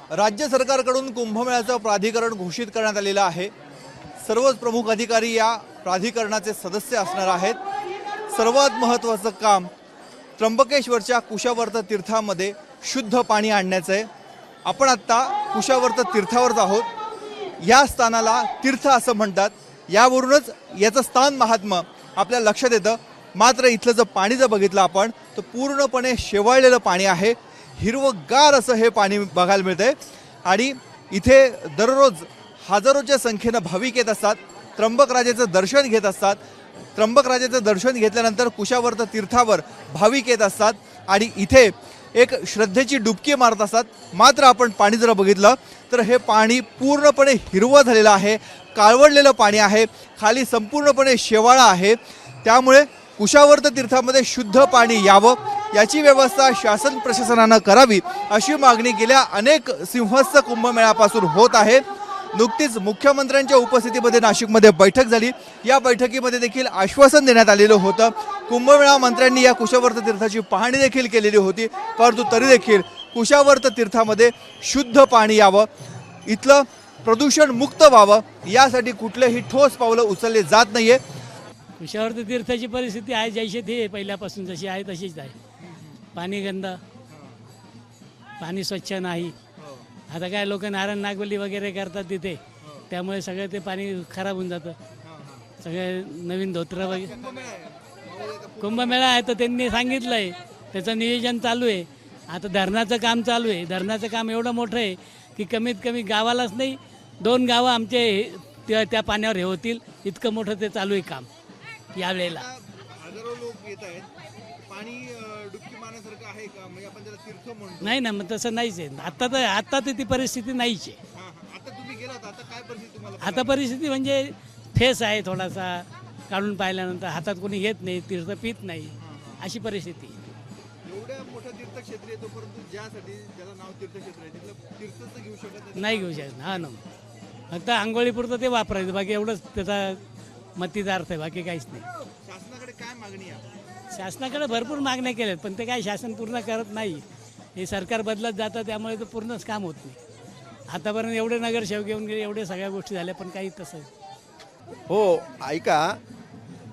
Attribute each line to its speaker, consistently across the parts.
Speaker 1: राज्य सरकारकडून कुंभमेळ्याचं प्राधिकरण घोषित करण्यात आलेलं आहे। सर्वच प्रमुख अधिकारी या प्राधिकरणाचे सदस्य असणार आहेत। सर्वात महत्त्वाचं काम त्र्यंबकेश्वरच्या कुशावर्त तीर्थामध्ये शुद्ध पाणी आणण्याचं आहे। आपण आता कुशावर्त तीर्थावर आहोत। या स्थानाला तीर्थ असं म्हणतात, यावरूनच याचं स्थान महात्म्य आपल्या लक्षात येतं। मात्र इथलं जर पाणी जर बघितलं आपण तर पूर्णपणे शेवाळलेलं पाणी आहे। हिरवगार असं हे पाणी बघायला मिळतंय आणि इथे दररोज हजारोच्या संख्येने भाविक येत असतात, त्र्यंबकराजाचं दर्शन घेत असतात। त्र्यंबकराजाचं दर्शन घेतल्यानंतर कुशावर्त तीर्थावर भाविक येत असतात आणि इथे एक श्रद्धेची डुबकी मारत असतात। मात्र आपण पाणी जर बघितलं तर हे पाणी पूर्णपणे हिरवं झालेलं आहे, काळवडलेलं पाणी आहे, खाली संपूर्णपणे शेवाळा आहे। त्यामुळे कुशावर्त तीर्थामध्ये शुद्ध पाणी यावं याची व्यवस्था शासन प्रशासनानं करावी अशी मागणी गेल्या अनेक सिंहस्थ कुंभमेळ्यापासून होत आहे। नुकतीच मुख्यमंत्र्यांच्या उपस्थितीमध्ये नाशिकमध्ये बैठक झाली। या बैठकीमध्ये देखील आश्वासन देण्यात आलेलं होतं। कुंभमेळा मंत्र्यांनी या कुशावर्त तीर्थाची पाहणी देखील केलेली होती, परंतु तरी देखील कुशावर्त तीर्थामध्ये शुद्ध पाणी यावं, इथलं प्रदूषण मुक्त व्हावं यासाठी कुठलेही ठोस पावलं उचलले जात नाहीये।
Speaker 2: कुशावर्त तीर्थाची परिस्थिती आहे जैसे ती पहिल्यापासून जशी आहे तशीच आहे। पाणी गंद, पाणी स्वच्छ नाही। आता काय लोक नारायण नागवली वगैरे करतात तिथे, त्यामुळे सगळं ते पाणी खराब होऊन जातं। सगळे नवीन धोत्र वगैरे कुंभमेळा आहे तर त्यांनी सांगितलं आहे, त्याचं नियोजन चालू आहे। आता धरणाचं काम चालू आहे। धरणाचं काम एवढं मोठं आहे की कमीत कमी गावालाच नाही 2 गावं आमचे त्या पाण्यावर हे होतील, इतकं मोठं ते चालू आहे काम यावेळेला।
Speaker 1: हजारो लोक येत आहेत, पाणी डुबकी मारण्यासारखं आहे का? म्हणजे आपण त्याला तीर्थ म्हणतो।
Speaker 2: नाही ना, मग तसं नाहीच आहे। आता तर ती परिस्थिती नाहीच आहे।
Speaker 1: आता तुम्ही गेलात, आता काय परिस्थिती तुम्हाला?
Speaker 2: आता परिस्थिती म्हणजे फेस आहे, थोडासा काढून पाहिल्यानंतर हातात कोणी घेत नाही, तीर्थ पित नाही, अशी परिस्थिती।
Speaker 1: एवढ्या मोठं तीर्थक्षेत्र येतो, परंतु ज्यासाठी ज्याला नाव तीर्थक्षेत्र आहे तिथलं तीर्थच घेऊ शकत
Speaker 2: नाही घेऊ शकत। हा ना, फक्त आंघोळीपुरतं ते वापरायचं, बाकी एवढंच त्याचा मतीचा अर्थ आहे, बाकी काहीच नाही।
Speaker 1: शासनाकडे काय मागणी आहे?
Speaker 2: शासनाकडे भरपूर मागण्या केल्यात, पण ते काय शासन पूर्ण करत नाही। हे सरकार बदलत जातं, त्यामुळे ते पूर्णच काम होत नाही। आतापर्यंत एवढे नगरसेवक येऊन गेले, एवढे सगळ्या गोष्टी झाल्या, पण काही तसं
Speaker 3: हो, ऐका,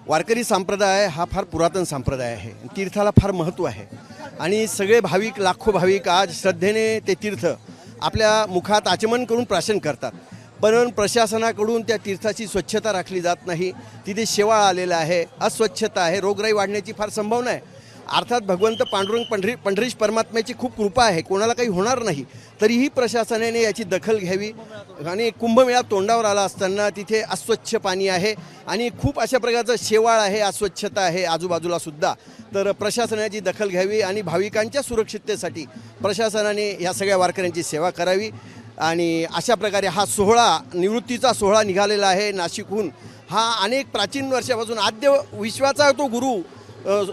Speaker 3: वारकरी संप्रदाय हा फार पुरातन संप्रदाय आहे। तीर्थाला फार महत्त्व आहे आणि सगळे भाविक, लाखो भाविक आज श्रद्धेने ते तीर्थ आपल्या मुखात आचमन करून प्राशन करतात। पण प्रशासनाकडून त्या तीर्थाची स्वच्छता राखली जात नाही। तिथे शेवाळ आलेला आहे, अस्वच्छता आहे, रोगराई वाढण्याची फार संभावना आहे। अर्थात भगवंत पांडुरंग पंढरीश परमात्म्याची खूप कृपा आहे, कोणाला काही होणार नाही, तरीही प्रशासनाने याची दखल घ्यावी। आणि कुंभमेळा तोंडावर आला असताना तिथे अस्वच्छ पाणी आहे आणि खूप अशा प्रकारचं शेवाळ आहे, अस्वच्छता आहे आजूबाजूला सुद्धा। तर प्रशासनाची दखल घ्यावी आणि भाविकांच्या सुरक्षिततेसाठी प्रशासनाने या सगळ्या वारकऱ्यांची सेवा करावी। आणि अशा प्रकारे हा सोहळा, निवृत्तीचा सोहळा निघालेला आहे नाशिकहून। हा अनेक प्राचीन वर्षापासून आद्य विश्वाचा तो गुरु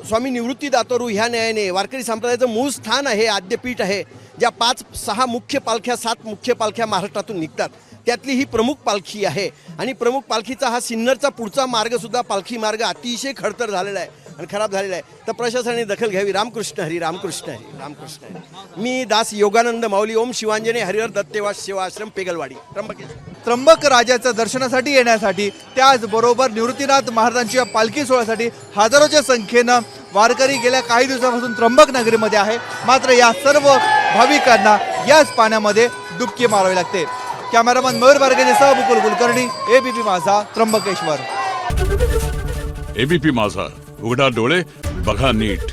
Speaker 3: स्वामी निवृत्ती दातोरू ह्या न्यायाने वारकरी संप्रदायाचं मूळ स्थान आहे, आद्यपीठ आहे। ज्या 5-6 मुख्य पालख्या, 7 मुख्य पालख्या महाराष्ट्रातून निघतात, त्यातली ही प्रमुख पालखी आहे। आणि प्रमुख पालखीचा हा सिन्नरचा पुढचा मार्गसुद्धा, पालखी मार्ग अतिशय खडतर झालेला आहे आणि खराब झालेला आहे। तर प्रशासनाने दखल घ्यावी। रामकृष्ण हरी, रामकृष्ण हरी, रामकृष्ण हरी। मी दास योगानंद माऊली, ओम शिवांजने हरिहर दत्तेवास सेवा आश्रम, पेगलवाडी, त्र्यंबकेश्वर।
Speaker 1: त्र्यंबक राजाच्या दर्शनासाठी येण्यासाठी, त्याचबरोबर निवृत्तीनाथ महाराजांच्या पालखी सोहळ्यासाठी हजारोच्या संख्येनं वारकरी गेल्या काही दिवसापासून त्र्यंबक नगरीमध्ये आहे। मात्र या सर्व भाविकांना याच पाण्यामध्ये डुबकी मारावी लागते। कॅमेरामन मयूर बारगेसह मुकुल कुलकर्णी, एबीपी माझा, त्र्यंबकेश्वर।
Speaker 4: एबीपी माझा, उघडा डोळे बघा नीट।